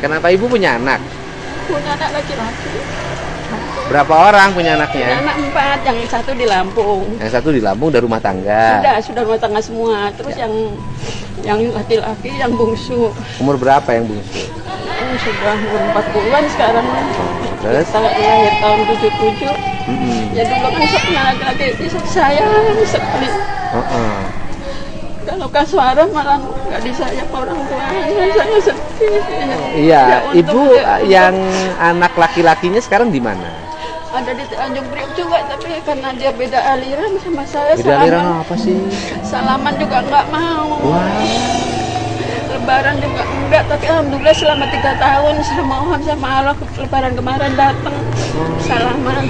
Kenapa ibu punya anak? Punya anak laki-laki. Berapa orang punya Punya anaknya? anak 4, yang satu di Lampung. Yang satu di Lampung, udah rumah tangga. Sudah rumah tangga semua. Terus Ya. yang laki-laki yang bungsu. Umur berapa yang bungsu? Sudah umur 40-an sekarang. Terus? Kita lahir tahun 77. Ya dulu kan punya laki-laki itu sayang sekali. Kalau Kaswara malah nggak disayang orang tuanya, saya sedih. Iya, Ya, ibu untuk- yang anak laki-lakinya sekarang di mana? ada di Tanjung Priok juga, tapi karena dia beda aliran sama saya. Beda aliran apa sih? Salaman juga nggak mau. Wah, Lebaran juga enggak, tapi alhamdulillah selama 3 tahun saya mohon sama Allah, lebaran kemarin datang salaman.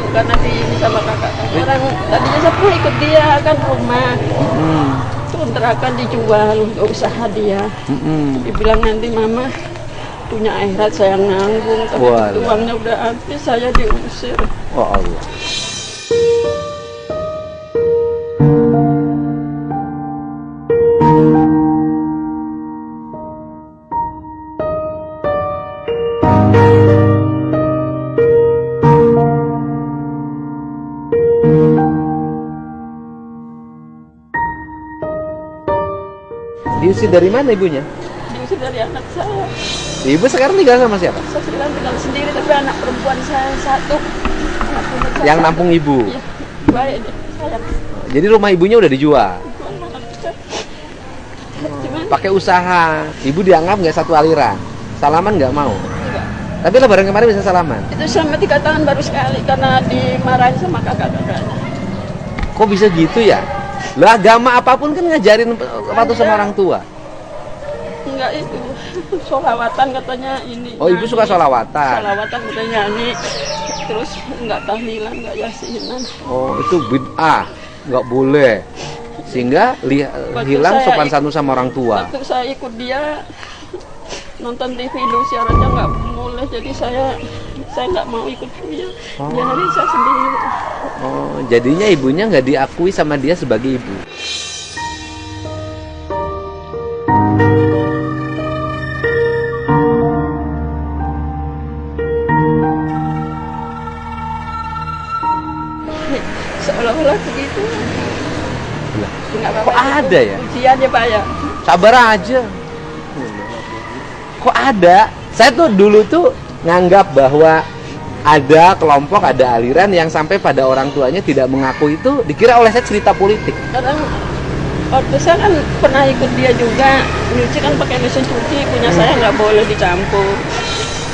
Karena ini sama kakak orang tadinya saya pun ikut dia kan rumah. Kontrakan dijual untuk usaha dia. Dibilang nanti mama punya akhirat saya nanggung, tapi Walah. uangnya udah habis, saya diusir. oh Allah. Diusir dari mana ibunya? Diusir dari anak saya. Ibu sekarang tinggal sama siapa? Saya bilang tinggal sendiri, tapi anak perempuan saya satu. Yang nampung ibu. Iya, baik deh, sayang. Jadi rumah ibunya udah dijual. Cuman Pakai usaha. Ibu dianggap nggak satu aliran. Salaman nggak mau. enggak. Tapi lebaran kemarin bisa salaman. Itu selama 3 tahun baru sekali karena dimarahin sama kakak-kakaknya. Kok bisa gitu ya? Lah agama apapun kan ngajarin patuh sama orang tua. Enggak itu, sholawatan katanya ini. Oh, ibu suka sholawatan. Sholawatan katanya nyanyi, terus enggak tahlilan, enggak yasinan. Oh, itu bid'ah. Nggak boleh. Sehingga hilang saya sopan santun sama orang tua. Waktu saya ikut dia nonton TV dulu siarannya nggak boleh, jadi saya nggak mau ikut dia. Oh. Biarin saya sendiri. Oh, jadinya ibunya nggak diakui sama dia sebagai ibu. Seolah-olah begitu. Lah, Nggak apa-apa. kok ada ya? Ujian ya Pak ya. Sabar aja. Kok ada? Saya tuh dulu tuh nganggap bahwa ada kelompok, ada aliran yang sampai pada orang tuanya tidak mengaku itu, dikira oleh saya cerita politik. Kadang waktu saya kan pernah ikut dia juga, nyuci kan pakai mesin cuci, punya saya nggak boleh dicampur.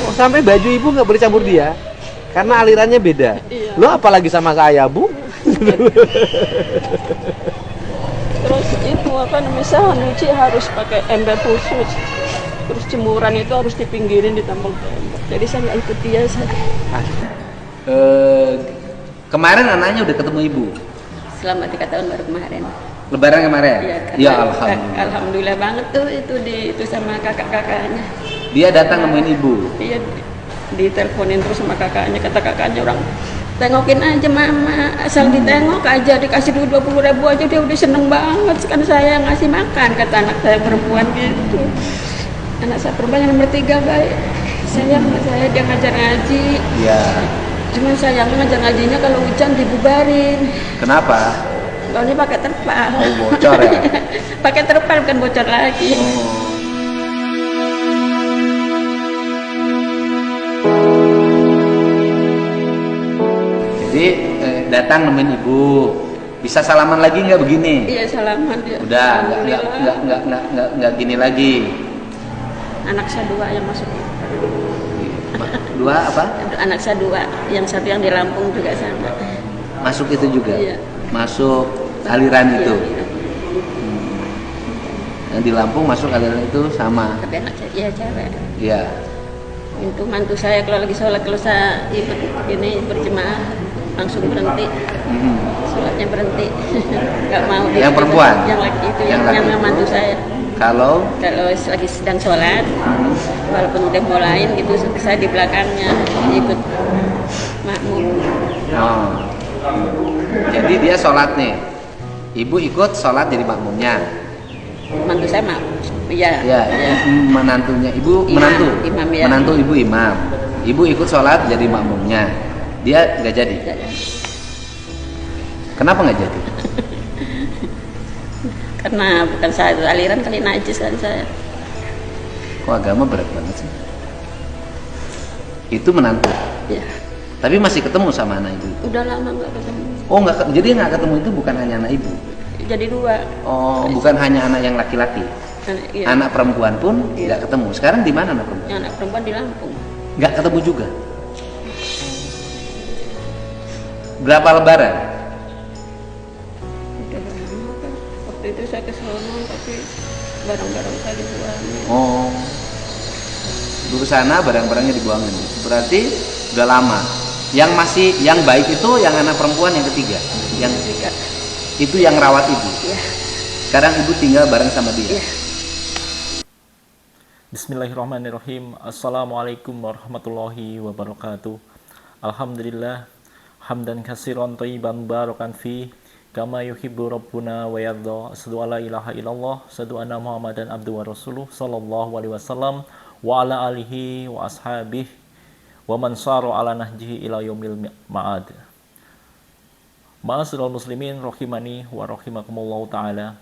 Oh, sampai baju ibu nggak boleh campur dia, karena alirannya beda. Iya. Lo apalagi sama saya, Bu? Terus itu apa namanya, saya nyuci harus pakai ember khusus. Terus jemuran itu harus dipinggirin di tembok. Jadi saya nggak ikut dia. Kemarin anaknya udah ketemu ibu. Selama 3 tahun baru kemarin. Lebaran kemarin. Iya, Ya, karena- alhamdulillah. Alhamdulillah banget tuh itu sama kakak-kakaknya. Dia datang nemuin ibu. Dia diteleponin terus sama kakaknya, kata kakaknya orang tengokin aja mama, asal ditengok aja, dikasih duit 20.000 aja dia udah seneng banget, kan saya ngasih makan, kata anak saya perempuan gitu. Anak saya perempuan yang nomor 3 baik, sayang sama saya, dia ngajar ngaji. Ya. Cuman sayangnya ngajar ngajinya kalau hujan dibubarin, Kenapa? soalnya pakai terpal. Oh, bocor ya. Pakai terpal kan bocor lagi. Jadi datang nemuin ibu. Bisa salaman lagi nggak begini? Iya salaman dia. Udah, Alhamdulillah. nggak gini lagi. Anak saya 2 yang masuk. 2 apa? Anak saya 2, yang satu yang di Lampung juga sama. Masuk itu juga. Iya. Masuk aliran Iya, itu. iya. Yang di Lampung masuk aliran itu sama. Tapi anak saya iya cewek. Iya. Itu mantu saya kalau lagi sholat, kalau saya ikut ini berjemaah langsung berhenti. Sholatnya berhenti. Nggak mau. Yang perempuan? Yang laki itu, Yang yang laki. mantu saya. Kalau Kalau lagi sedang sholat, walaupun udah mulai gitu, saya di belakangnya ikut makmum. oh. Jadi dia sholat nih. Ibu ikut sholat jadi makmumnya. Mantu saya mau Iya. Ya, menantunya ibu menantu. Imam, ya. Menantu ibu imam. Ibu ikut sholat jadi makmumnya. Dia nggak jadi. Iya, iya. Kenapa nggak jadi? Karena bukan saya aliran kali najis kali saya. Kok agama berat banget sih? Itu menantu. Ya. Tapi masih ketemu sama anak ibu. Udah lama nggak ketemu. Oh nggak, jadi nggak ketemu itu bukan hanya anak ibu. Jadi dua. Oh, bukan hanya anak yang laki-laki. Iya. Anak perempuan pun Iya. nggak ketemu. Sekarang di mana anak perempuan? Yang anak perempuan di Lampung. Nggak ketemu juga. Berapa lebaran? Udah lama kan. Waktu itu saya ke sono tapi barang-barang saya dibuang. Oh, dulu sana barang-barangnya dibuangin. Berarti udah lama. Yang baik itu yang anak perempuan yang ketiga. Yang Tiga. itu yang rawat ibu. Iya. Sekarang ibu tinggal bareng sama dia. Iya. Bismillahirrahmanirrahim. Assalamualaikum warahmatullahi wabarakatuh. Alhamdulillah hamdan katsiran thayyiban barakan fi kama yuhibbu rabbuna wa yardha. Asyhadu an la ilaha illallah, asyhadu anna Muhammadan abduhu wa rasuluh sallallahu alaihi wasallam wa ala alihi wa ashabihi wa man sara ala nahjihi ila yaumil ma'ad. Ma'asyiral muslimin rahimani wa rahimakumullah taala.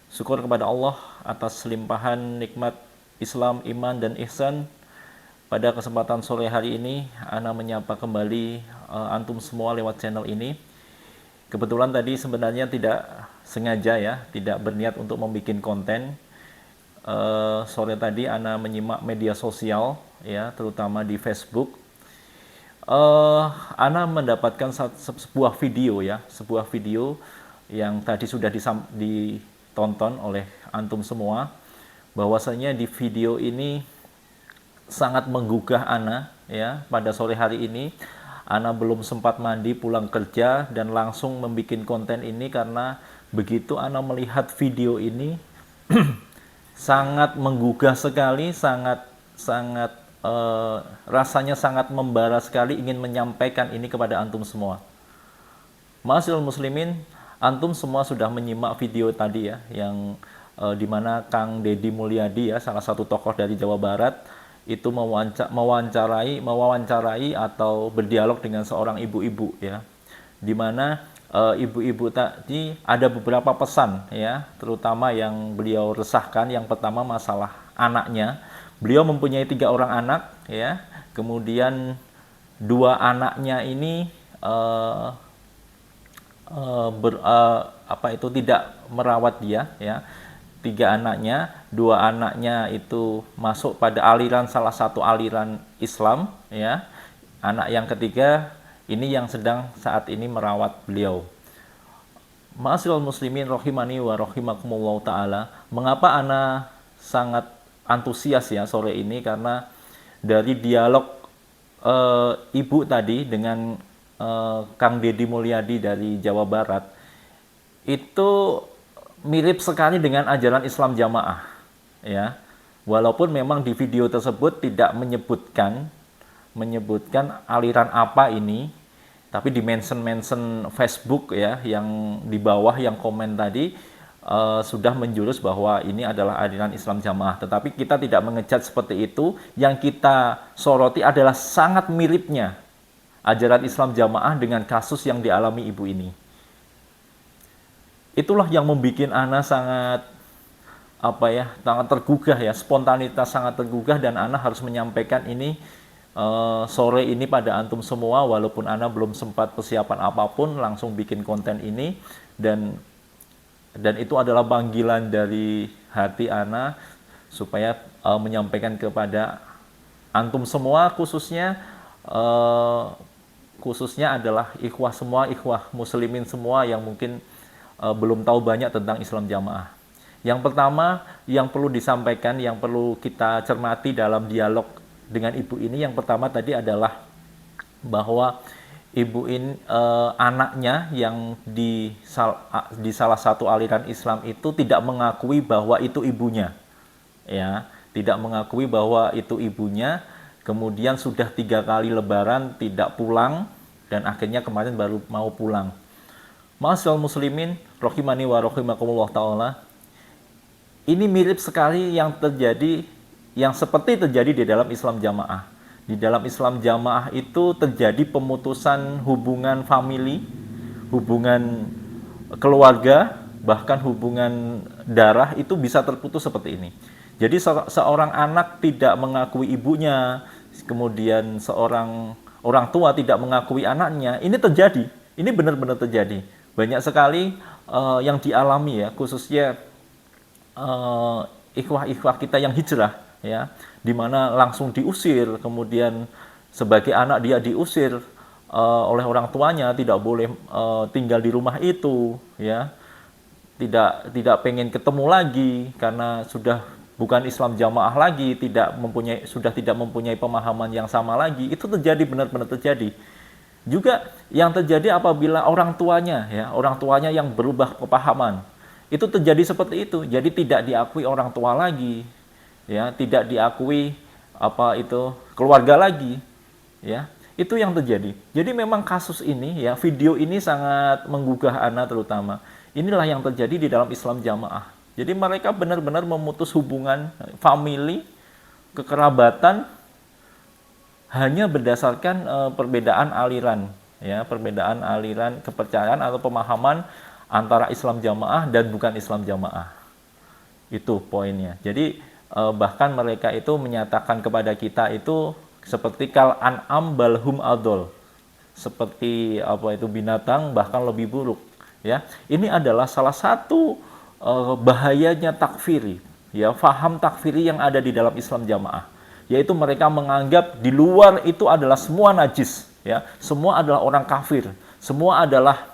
Syukur kepada Allah atas limpahan nikmat Islam, iman, dan ihsan. Pada kesempatan sore hari ini, Ana menyapa kembali antum semua lewat channel ini. Kebetulan tadi sebenarnya tidak sengaja ya, tidak berniat untuk membuat konten. Sore tadi Ana menyimak media sosial, ya, terutama di Facebook. Ana mendapatkan sebuah video ya, sebuah video yang tadi sudah ditonton oleh antum semua, bahwasanya di video ini sangat menggugah Ana ya. Pada sore hari ini Ana belum sempat mandi pulang kerja dan langsung membuat konten ini karena begitu Ana melihat video ini sangat menggugah sekali, rasanya sangat membara sekali, ingin menyampaikan ini kepada antum semua. Ma'asyiral muslimin, antum semua sudah menyimak video tadi ya, yang dimana Kang Deddy Mulyadi ya, salah satu tokoh dari Jawa Barat, itu mewawancarai atau berdialog dengan seorang ibu-ibu ya, dimana ibu-ibu tadi ada beberapa pesan ya, terutama yang beliau resahkan. Yang pertama masalah anaknya. Beliau mempunyai 3 orang anak ya, kemudian 2 anaknya ini tidak merawat dia ya. 3 anaknya, 2 anaknya itu masuk pada salah satu aliran Islam ya. Anak yang ketiga ini yang sedang saat ini merawat beliau. Ma'asyiral muslimin rahimani wa rahimakumullah taala. Mengapa Ana sangat antusias ya sore ini? Karena dari dialog ibu tadi dengan Kang Deddy Mulyadi dari Jawa Barat, itu mirip sekali dengan ajaran Islam Jamaah ya. Walaupun memang di video tersebut tidak menyebutkan aliran apa ini, tapi di mention Facebook ya, yang di bawah yang komen tadi sudah menjurus bahwa ini adalah aliran Islam Jamaah. Tetapi kita tidak mengejat seperti itu. Yang kita soroti adalah sangat miripnya ajaran Islam Jamaah dengan kasus yang dialami ibu ini. Itulah yang membuat Ana sangat sangat tergugah ya, spontanitas sangat tergugah, dan Ana harus menyampaikan ini sore ini pada antum semua, walaupun Ana belum sempat persiapan apapun, langsung bikin konten ini, dan itu adalah panggilan dari hati Ana supaya menyampaikan kepada antum semua, khususnya adalah ikhwah semua, ikhwah muslimin semua yang mungkin belum tahu banyak tentang Islam Jamaah. Yang pertama yang perlu disampaikan, yang perlu kita cermati dalam dialog dengan ibu ini, yang pertama tadi adalah bahwa ibu ini anaknya yang di salah satu aliran Islam itu tidak mengakui bahwa itu ibunya ya, tidak mengakui bahwa itu ibunya. Kemudian sudah 3 kali lebaran tidak pulang, dan akhirnya kemarin baru mau pulang. Ma'asyiral muslimin rahimani wa rahimakumullah taala, ini mirip sekali yang terjadi, yang seperti terjadi di dalam Islam jamaah. Di dalam Islam jamaah itu terjadi pemutusan hubungan famili, hubungan keluarga, bahkan hubungan darah itu bisa terputus seperti ini. Jadi seorang anak tidak mengakui ibunya, kemudian seorang orang tua tidak mengakui anaknya, ini terjadi. Ini benar-benar terjadi. Banyak sekali yang dialami ya, khususnya ikhwah-ikhwah kita yang hijrah ya, di mana langsung diusir, kemudian sebagai anak dia diusir oleh orang tuanya, tidak boleh tinggal di rumah itu ya, tidak pengen ketemu lagi karena sudah bukan Islam jamaah lagi, sudah tidak mempunyai pemahaman yang sama lagi. Itu terjadi, benar-benar terjadi. Juga yang terjadi apabila orang tuanya yang berubah kepahaman, itu terjadi seperti itu. Jadi tidak diakui orang tua lagi, ya, tidak diakui keluarga lagi, ya. Itu yang terjadi. Jadi memang kasus ini, ya, video ini sangat menggugah ana terutama. Inilah yang terjadi di dalam Islam jamaah. Jadi mereka benar-benar memutus hubungan famili, kekerabatan, hanya berdasarkan perbedaan aliran, ya, perbedaan aliran kepercayaan atau pemahaman antara Islam jamaah dan bukan Islam jamaah. Itu poinnya. Jadi bahkan mereka itu menyatakan kepada kita itu seperti kal an'am balhum adol, seperti binatang bahkan lebih buruk. Ya, ini adalah salah satu bahayanya takfiri, ya, faham takfiri yang ada di dalam Islam jamaah. Yaitu mereka menganggap di luar itu adalah semua najis, ya, semua adalah orang kafir, semua adalah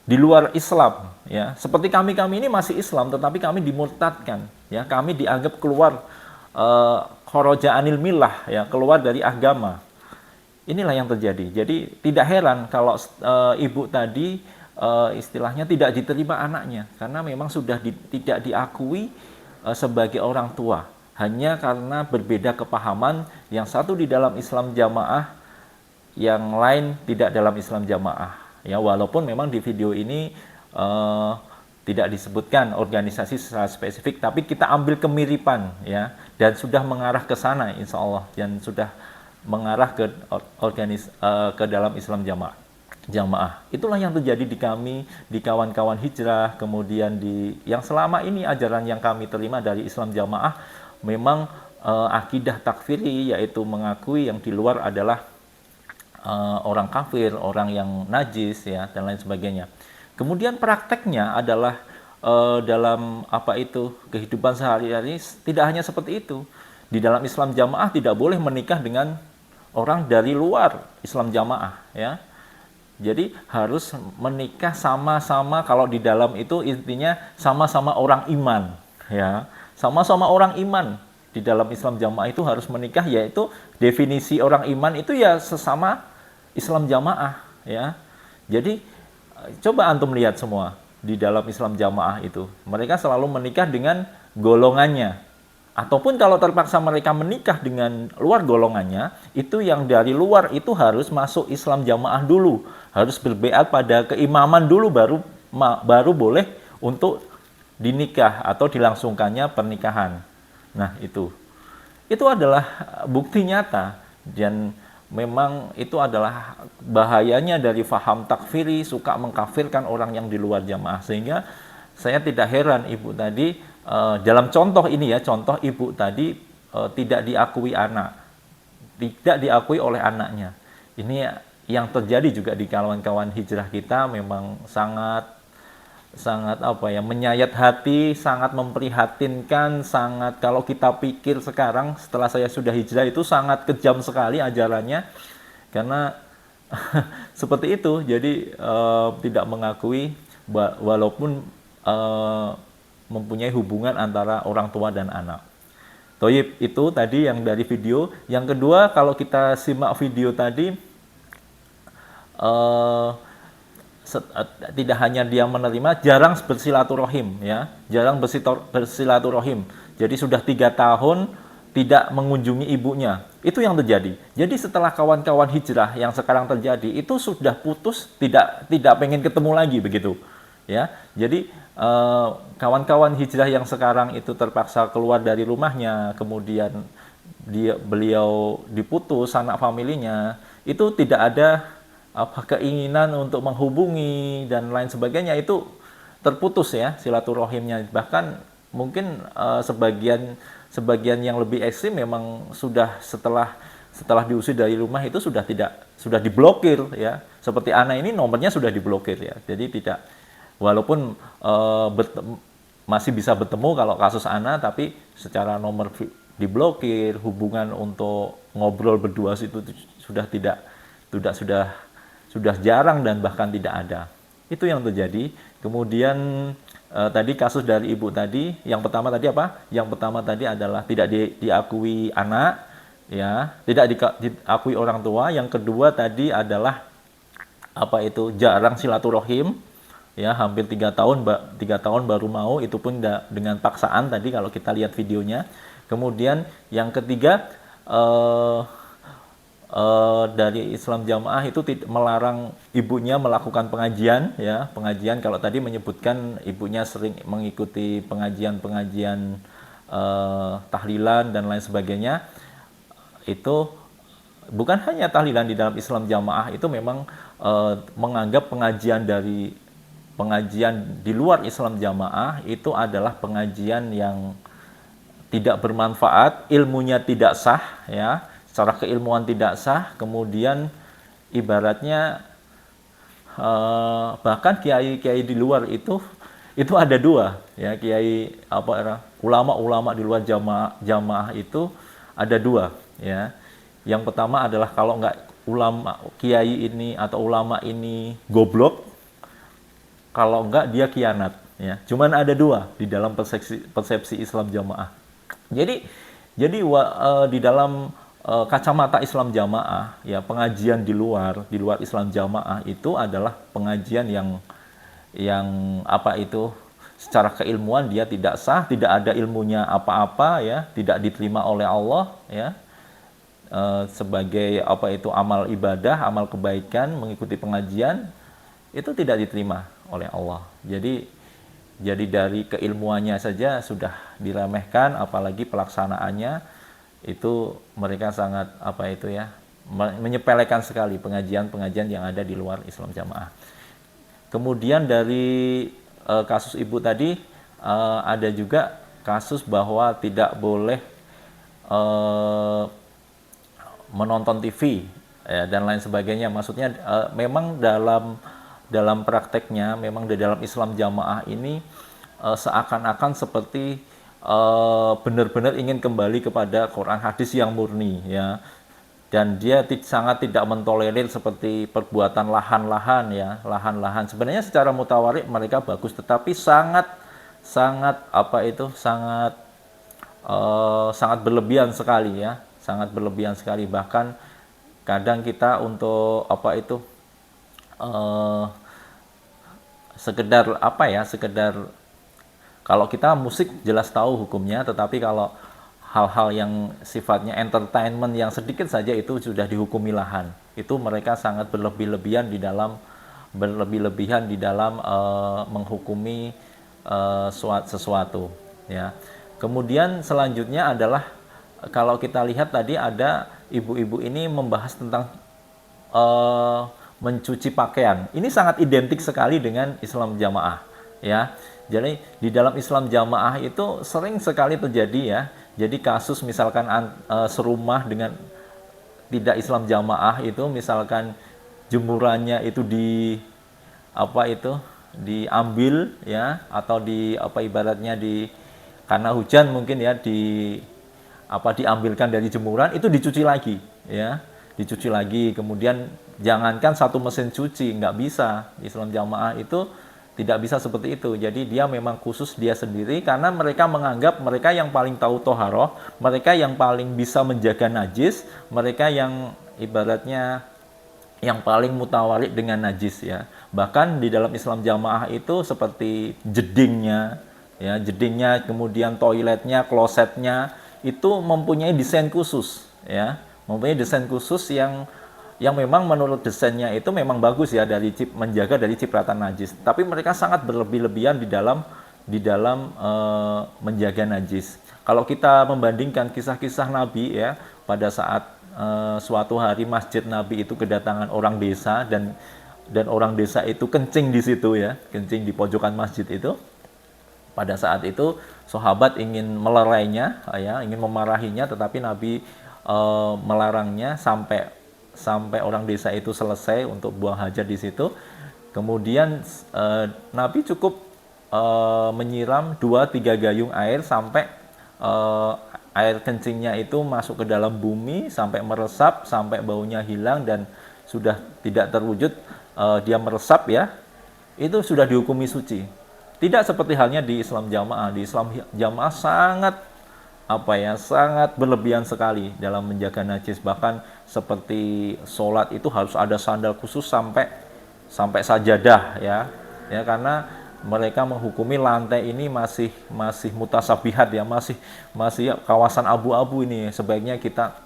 di luar Islam, ya. Seperti kami ini masih Islam, tetapi kami dimurtadkan, ya, kami dianggap keluar khoroja anil millah, ya, keluar dari agama. Inilah yang terjadi. Jadi tidak heran kalau ibu tadi istilahnya tidak diterima anaknya, karena memang sudah tidak diakui sebagai orang tua, hanya karena berbeda kepahaman, yang satu di dalam Islam jamaah, yang lain tidak dalam Islam jamaah. Ya, walaupun memang di video ini tidak disebutkan organisasi secara spesifik, tapi kita ambil kemiripan, ya, dan sudah mengarah ke sana insya Allah, dan sudah mengarah ke ke dalam Islam jamaah. Itulah yang terjadi di kami, di kawan-kawan hijrah, kemudian yang selama ini ajaran yang kami terima dari Islam jamaah memang akidah takfiri, yaitu mengakui yang di luar adalah orang kafir, orang yang najis, ya, dan lain sebagainya. Kemudian prakteknya adalah dalam kehidupan sehari-hari tidak hanya seperti itu. Di dalam Islam jamaah tidak boleh menikah dengan orang dari luar Islam jamaah, ya. Jadi harus menikah sama-sama, kalau di dalam itu intinya sama-sama orang iman, ya. Sama-sama orang iman. Di dalam Islam jamaah itu harus menikah, yaitu definisi orang iman itu ya sesama Islam jamaah, ya. Jadi coba antum lihat semua di dalam Islam jamaah itu, mereka selalu menikah dengan golongannya. Ataupun kalau terpaksa mereka menikah dengan luar golongannya, itu yang dari luar itu harus masuk Islam jamaah dulu, harus berbeat pada keimaman dulu, baru boleh untuk dinikah atau dilangsungkannya pernikahan. Nah, itu adalah bukti nyata, dan memang itu adalah bahayanya dari faham takfiri, suka mengkafirkan orang yang di luar jamaah. Sehingga saya tidak heran ibu tadi dalam contoh ini, ya, contoh ibu tadi tidak diakui anak, tidak diakui oleh anaknya. Ini yang terjadi juga di kawan-kawan hijrah kita, memang sangat menyayat hati, sangat memprihatinkan, sangat, kalau kita pikir sekarang setelah saya sudah hijrah, itu sangat kejam sekali ajarannya, karena seperti itu. Jadi tidak mengakui walaupun mempunyai hubungan antara orang tua dan anak. Toyib, itu tadi yang dari video. Yang kedua, kalau kita simak video tadi, tidak hanya dia menerima, jarang bersilaturahim, ya, jarang bersilaturahim. Jadi sudah 3 tahun tidak mengunjungi ibunya. Itu yang terjadi. Jadi setelah kawan-kawan hijrah yang sekarang terjadi, itu sudah putus, tidak pengen ketemu lagi begitu, ya. Jadi kawan-kawan hijrah yang sekarang itu terpaksa keluar dari rumahnya, kemudian beliau diputus anak familinya, itu tidak ada keinginan untuk menghubungi dan lain sebagainya, itu terputus ya silaturahimnya. Bahkan mungkin sebagian yang lebih ekstrim memang sudah setelah diusir dari rumah itu sudah diblokir ya. Seperti Ana ini nomornya sudah diblokir ya. Jadi tidak, walaupun masih bisa bertemu kalau kasus Ana, tapi secara nomor diblokir, hubungan untuk ngobrol berdua itu sudah jarang dan bahkan tidak ada. Itu yang terjadi. Kemudian tadi kasus dari ibu tadi, yang pertama tadi apa? Yang pertama tadi adalah tidak diakui anak, ya, tidak diakui orang tua. Yang kedua tadi adalah jarang silaturahim, ya, hampir 3 tahun baru mau, itu pun dengan paksaan tadi kalau kita lihat videonya. Kemudian yang ketiga, dari Islam Jamaah itu melarang ibunya melakukan pengajian, ya, pengajian. Kalau tadi menyebutkan ibunya sering mengikuti pengajian tahlilan dan lain sebagainya, itu bukan hanya tahlilan di dalam Islam Jamaah, itu memang menganggap pengajian di luar Islam Jamaah itu adalah pengajian yang tidak bermanfaat, ilmunya tidak sah, ya, secara keilmuan tidak sah. Kemudian ibaratnya bahkan kiai-kiai di luar itu ada 2, ya, kiai ulama-ulama di luar jamaah itu ada 2, ya. Yang pertama adalah kalau nggak kiai ini atau ulama ini goblok, kalau nggak dia khianat, ya. Cuman ada 2 di dalam persepsi Islam Jamaah. Jadi di dalam kacamata Islam Jamaah, ya, pengajian di luar Islam Jamaah itu adalah pengajian yang secara keilmuan dia tidak sah, tidak ada ilmunya apa-apa, ya, tidak diterima oleh Allah, ya, sebagai amal ibadah, amal kebaikan, mengikuti pengajian itu tidak diterima oleh Allah. Jadi dari keilmuannya saja sudah diremehkan, apalagi pelaksanaannya itu mereka sangat menyepelekan sekali pengajian yang ada di luar Islam Jamaah. Kemudian dari kasus ibu tadi ada juga kasus bahwa tidak boleh menonton TV, ya, dan lain sebagainya. Maksudnya memang dalam prakteknya, memang di dalam Islam Jamaah ini seakan-akan seperti benar-benar ingin kembali kepada Quran hadis yang murni, ya, dan dia sangat tidak mentolerir seperti perbuatan lahan-lahan, ya, lahan-lahan. Sebenarnya secara mutawarik mereka bagus, tetapi sangat berlebihan sekali, ya, sangat berlebihan sekali. Bahkan kadang kita untuk sekedar kalau kita musik jelas tahu hukumnya, tetapi kalau hal-hal yang sifatnya entertainment yang sedikit saja itu sudah dihukumi lahan. Itu mereka sangat berlebih-lebihan di dalam menghukumi sesuatu, ya. Kemudian selanjutnya adalah kalau kita lihat tadi ada ibu-ibu ini membahas tentang mencuci pakaian. Ini sangat identik sekali dengan Islam Jamaah, ya. Jadi di dalam Islam Jamaah itu sering sekali terjadi, ya. Jadi kasus misalkan serumah dengan tidak Islam Jamaah itu, misalkan jemurannya itu diambil, ya, atau ibaratnya karena hujan mungkin, ya, diambilkan dari jemuran, itu dicuci lagi, ya, dicuci lagi. Kemudian jangankan satu mesin cuci, nggak bisa. Islam Jamaah itu tidak bisa seperti itu. Jadi dia memang khusus dia sendiri, karena mereka menganggap mereka yang paling tahu toharoh, mereka yang paling bisa menjaga najis, mereka yang ibaratnya yang paling mutawarik dengan najis, ya. Bahkan di dalam Islam Jamaah itu seperti jedingnya, ya, kemudian toiletnya, klosetnya itu mempunyai desain khusus, ya, mempunyai desain khusus yang yang memang menurut desainnya itu memang bagus ya, menjaga dari cipratan najis. Tapi mereka sangat berlebih-lebihan di dalam menjaga najis. Kalau kita membandingkan kisah-kisah Nabi ya, pada saat suatu hari masjid Nabi itu kedatangan orang desa, dan orang desa itu kencing di situ ya, kencing di pojokan masjid itu. Pada saat itu sahabat ingin melerainya ya, ingin memarahinya, tetapi Nabi melarangnya sampai orang desa itu selesai untuk buang hajat di situ. Kemudian Nabi cukup menyiram 2-3 gayung air sampai air kencingnya itu masuk ke dalam bumi, sampai meresap, sampai baunya hilang dan sudah tidak terwujud, dia meresap ya, itu sudah dihukumi suci. Tidak seperti halnya di Islam jamaah. Di Islam jamaah sangat sangat berlebihan sekali dalam menjaga najis. Bahkan seperti sholat itu harus ada sandal khusus sampai sajadah ya, karena mereka menghukumi lantai ini masih mutasabihat ya, masih kawasan abu-abu ini, sebaiknya kita.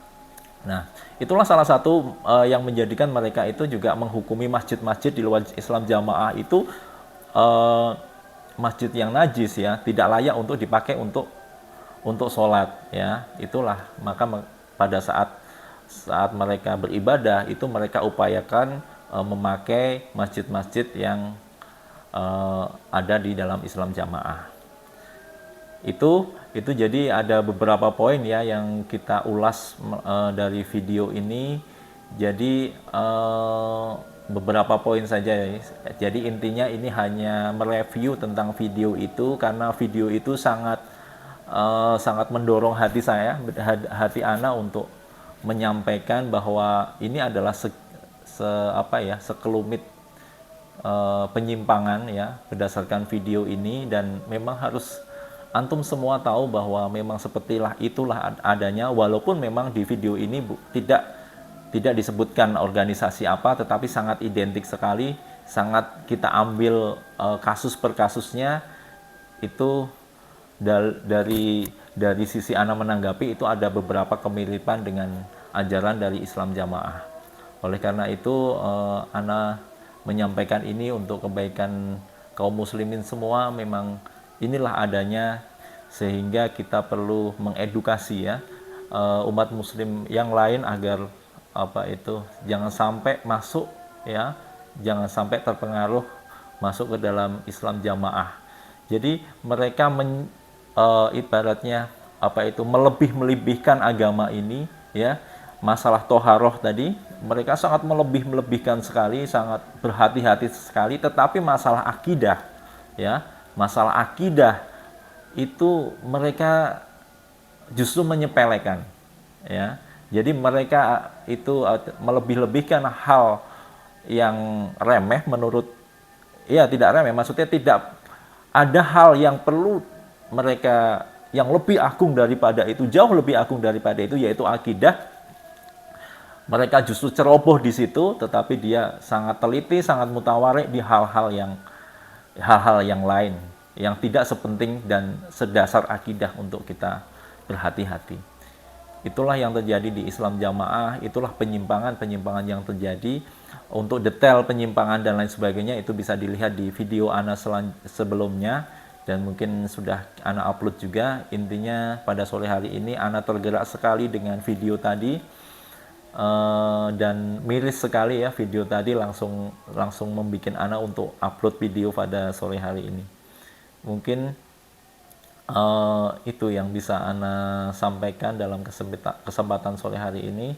Nah, itulah salah satu yang menjadikan mereka itu juga menghukumi masjid-masjid di luar Islam jamaah itu masjid yang najis ya, tidak layak untuk dipakai untuk sholat ya. Itulah maka pada saat mereka beribadah itu mereka upayakan memakai masjid-masjid yang ada di dalam Islam jamaah. Itu jadi ada beberapa poin ya yang kita ulas dari video ini. Jadi beberapa poin saja ya. Jadi intinya ini hanya mereview tentang video itu, karena video itu sangat mendorong hati saya, hati Ana untuk menyampaikan bahwa ini adalah sekelumit penyimpangan ya berdasarkan video ini, dan memang harus antum semua tahu bahwa memang itulah adanya, walaupun memang di video ini tidak disebutkan organisasi apa, tetapi sangat identik sekali, sangat kita ambil kasus per kasusnya. Itu dari sisi Ana menanggapi itu ada beberapa kemiripan dengan ajaran dari Islam jamaah. Oleh karena itu Ana menyampaikan ini untuk kebaikan kaum muslimin semua. Memang inilah adanya, sehingga kita perlu mengedukasi ya umat muslim yang lain agar jangan sampai masuk ya, jangan sampai terpengaruh masuk ke dalam Islam jamaah. Jadi mereka ibaratnya melebih-melebihkan agama ini ya. Masalah toharoh tadi mereka sangat melebih-melebihkan sekali, sangat berhati-hati sekali. Tetapi masalah akidah ya, masalah akidah itu mereka justru menyepelekan ya. Jadi mereka itu melebih-lebihkan hal yang remeh menurut, ya tidak remeh, maksudnya tidak ada hal yang perlu mereka yang lebih agung daripada itu, jauh lebih agung daripada itu, yaitu akidah. Mereka justru ceroboh di situ, tetapi dia sangat teliti, sangat mutawarik di hal-hal yang lain yang tidak sepenting dan sedasar akidah untuk kita berhati-hati. Itulah yang terjadi di Islam jamaah, itulah penyimpangan yang terjadi. Untuk detail penyimpangan dan lain sebagainya itu bisa dilihat di video Ana sebelumnya, dan mungkin sudah Ana upload juga. Intinya pada sore hari ini Ana tergerak sekali dengan video tadi, dan miris sekali ya video tadi, langsung membuat Ana untuk upload video pada sore hari ini. Mungkin itu yang bisa Ana sampaikan dalam kesempatan sore hari ini.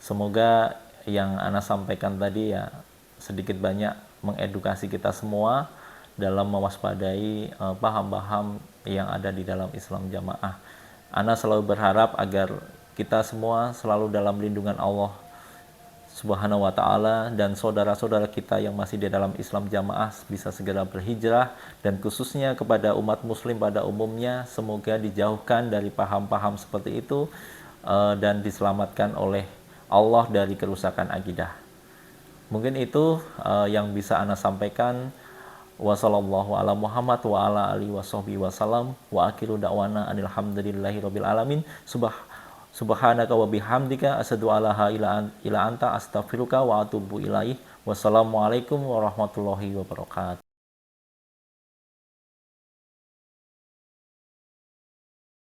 Semoga yang Ana sampaikan tadi ya sedikit banyak mengedukasi kita semua dalam mewaspadai paham-paham yang ada di dalam Islam jamaah. Ana selalu berharap agar kita semua selalu dalam lindungan Allah Subhanahu wa ta'ala, dan saudara-saudara kita yang masih di dalam Islam jamaah bisa segera berhijrah, dan khususnya kepada umat muslim pada umumnya, semoga dijauhkan dari paham-paham seperti itu dan diselamatkan oleh Allah dari kerusakan akidah. Mungkin itu yang bisa Ana sampaikan. Wassallallahu ala Muhammad wa ala alihi washabbihi wasallam wa akhiru da'wana alhamdulillahi rabbil alamin. Subhanaka wa bihamdika asyhadu alla ilaha illa anta astaghfiruka wa atubu ilaih. Wassalamualaikum warahmatullahi wabarakatuh.